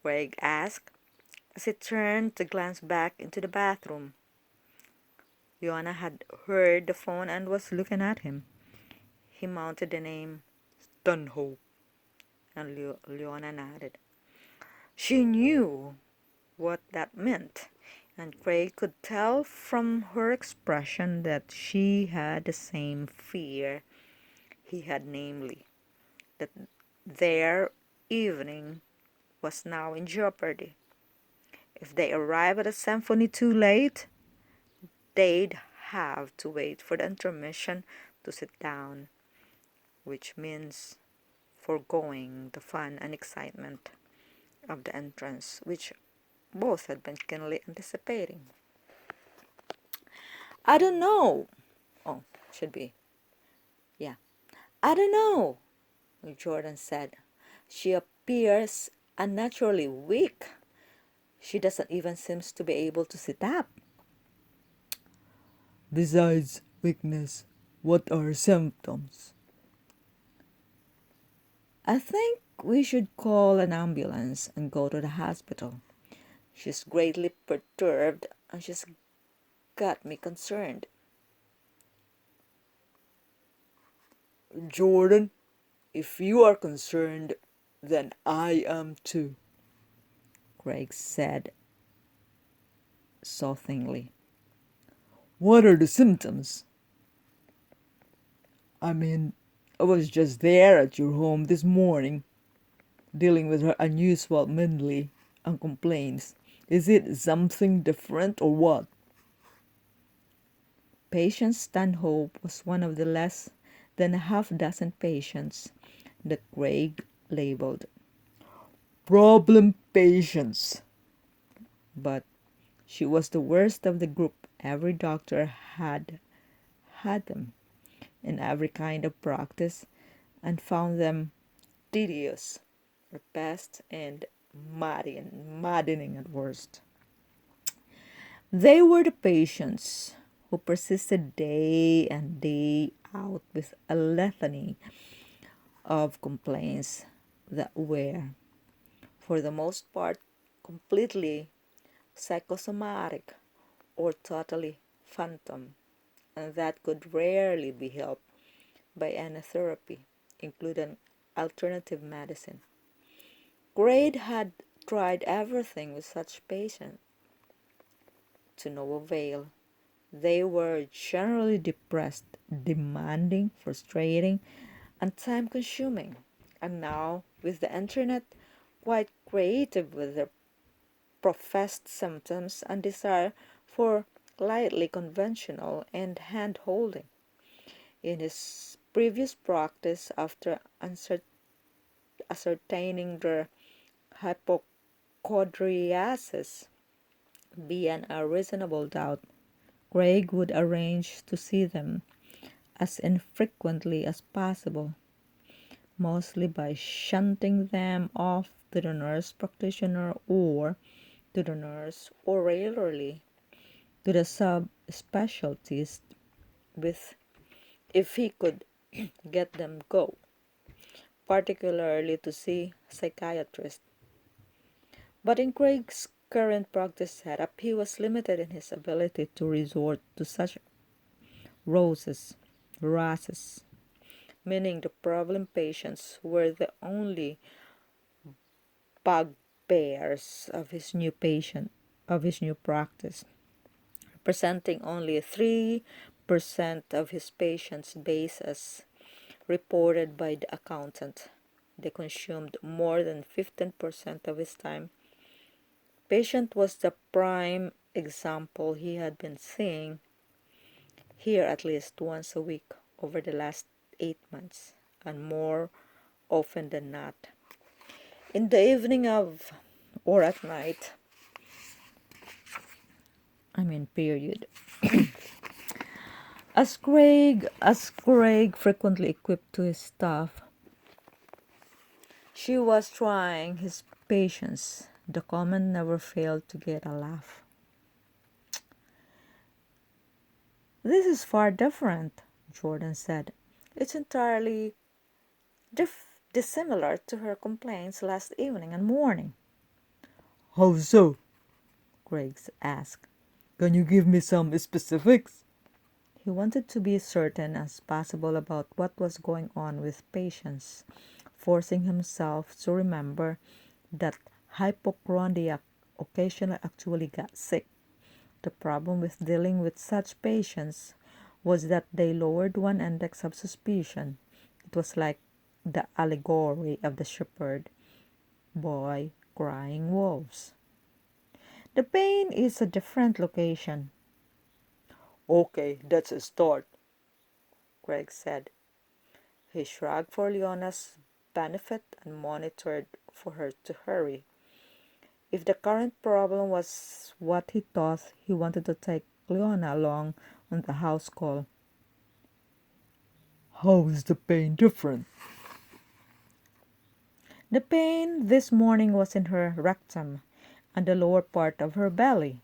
Craig asked as he turned to glance back into the bathroom. Leona had heard the phone and was looking at him. He mounted the name Stanhope, and Leona nodded. She knew what that meant, and Craig could tell from her expression that she had the same fear he had, namely, that their evening was now in jeopardy. If they arrived at the symphony too late, they'd have to wait for the intermission to sit down, which means foregoing the fun and excitement of the entrance, which both had been keenly anticipating. I don't know. Oh, should be. Yeah. I don't know, Jordan said. She appears unnaturally weak. She doesn't even seem to be able to sit up. Besides weakness, what are symptoms? I think we should call an ambulance and go to the hospital. She's greatly perturbed and she's got me concerned. Jordan, if you are concerned, then I am too, Craig said soothingly. What are the symptoms? I was just there at your home this morning, dealing with her unusual mentally and complaints. Is it something different or what? Patient Stanhope was one of the less than a half-dozen patients that Craig labeled. Problem patients. But she was the worst of the group. Every doctor had them in every kind of practice and found them tedious at best and maddening at worst. They were the patients who persisted day and day out with a litany of complaints that were, for the most part, completely psychosomatic or totally phantom, and that could rarely be helped by any therapy, including alternative medicine. Grade had tried everything with such patients, to no avail. They were generally depressed, demanding, frustrating, and time consuming, and now, with the internet, quite creative with their professed symptoms and desire for lightly conventional and hand holding. In his previous practice, after ascertaining their hypochondriasis beyond a reasonable doubt, Craig would arrange to see them as infrequently as possible, mostly by shunting them off to the nurse practitioner or to the nurse, or rarely to the subspecialist with if he could get them go, particularly to see psychiatrists. But in Craig's current practice setup, he was limited in his ability to resort to such russes, meaning the problem patients were the only bugbears of his new practice, representing only 3% of his patients' base as reported by the accountant. They consumed more than 15% of his time. Patient was the prime example. He had been seeing here at least once a week over the last 8 months, and more often than not in the evening of or at night. Period. As Craig frequently equipped to his staff, she was trying his patience. The comment never failed to get a laugh. This is far different, Jordan said. It's entirely dissimilar to her complaints last evening and morning. How so? Greg asked. Can you give me some specifics? He wanted to be certain as possible about what was going on with patients, forcing himself to remember that hypochondriac occasionally actually got sick. The problem with dealing with such patients was that they lowered one index of suspicion. It was like the allegory of the shepherd boy crying wolves. The pain is a different location, Okay, that's a start. Greg said. He shrugged for Leona's benefit and monitored for her to hurry. If the current problem was what he thought, he wanted to take Leona along on the house call. How is the pain different? The pain this morning was in her rectum and the lower part of her belly,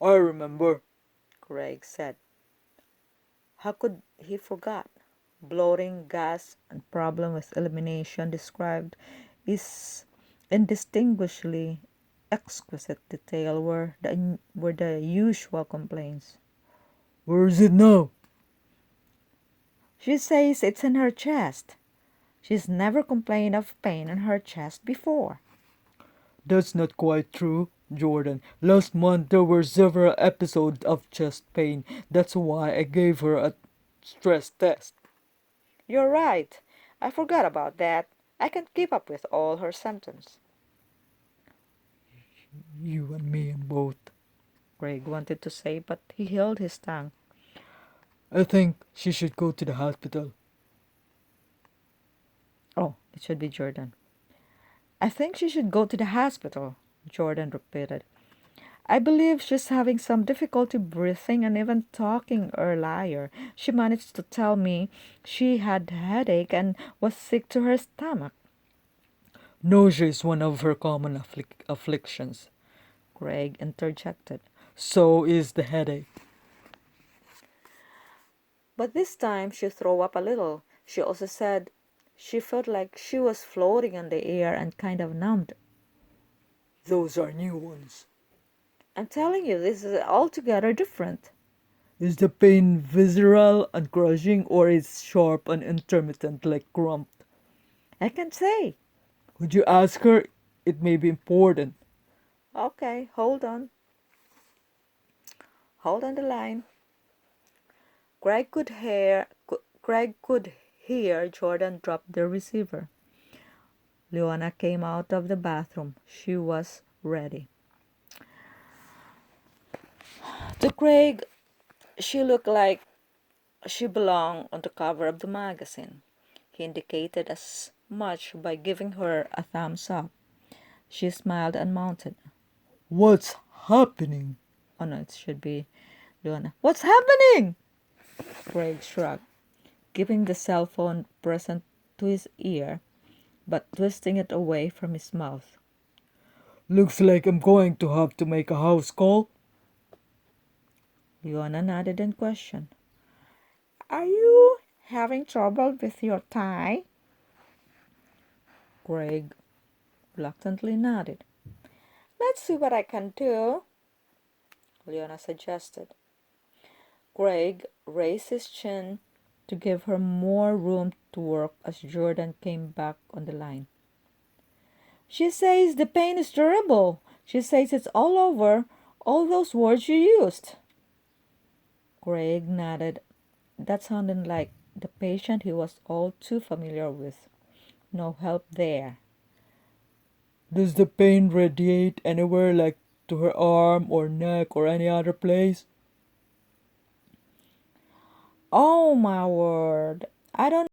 I remember. Greg said. How could he forget? Bloating, gas, and problem with elimination described is indistinguishably exquisite detail were the usual complaints. Where is it now? She says it's in her chest. She's never complained of pain in her chest before. That's not quite true, Jordan. Last month there were several episodes of chest pain. That's why I gave her a stress test. You're right. I forgot about that. I can't keep up with all her symptoms. You and me and both. Greg wanted to say, but he held his tongue. I think she should go to the hospital. Oh, it should be Jordan. I think she should go to the hospital, Jordan repeated. I believe she's having some difficulty breathing and even talking earlier. She managed to tell me she had a headache and was sick to her stomach. Nausea is one of her common afflictions. Greg interjected. So is the headache. But this time she threw up a little. She also said she felt like she was floating in the air and kind of numbed. Those are new ones. I'm telling you, this is altogether different. Is the pain visceral and crushing, or is sharp and intermittent like crumped? I can't say. Would you ask her? It may be important. Okay, hold on. Hold on the line. Greg could hear Jordan drop the receiver. Leona came out of the bathroom. She was ready. To Craig, she looked like she belonged on the cover of the magazine. He indicated as much by giving her a thumbs up. She smiled and mounted. What's happening? Oh no, it should be Leona. What's happening? Craig shrugged, giving the cell phone present to his ear, but twisting it away from his mouth. Looks like I'm going to have to make a house call. Leona nodded in question. Are you having trouble with your tie? Greg reluctantly nodded. Let's see what I can do, Leona suggested. Greg raised his chin to give her more room to work as Jordan came back on the line. She says the pain is durable. She says it's all over. All those words you used. Greg nodded. That sounded like the patient he was all too familiar with. No help there. Does the pain radiate anywhere, like to her arm or neck or any other place? Oh my word. I don't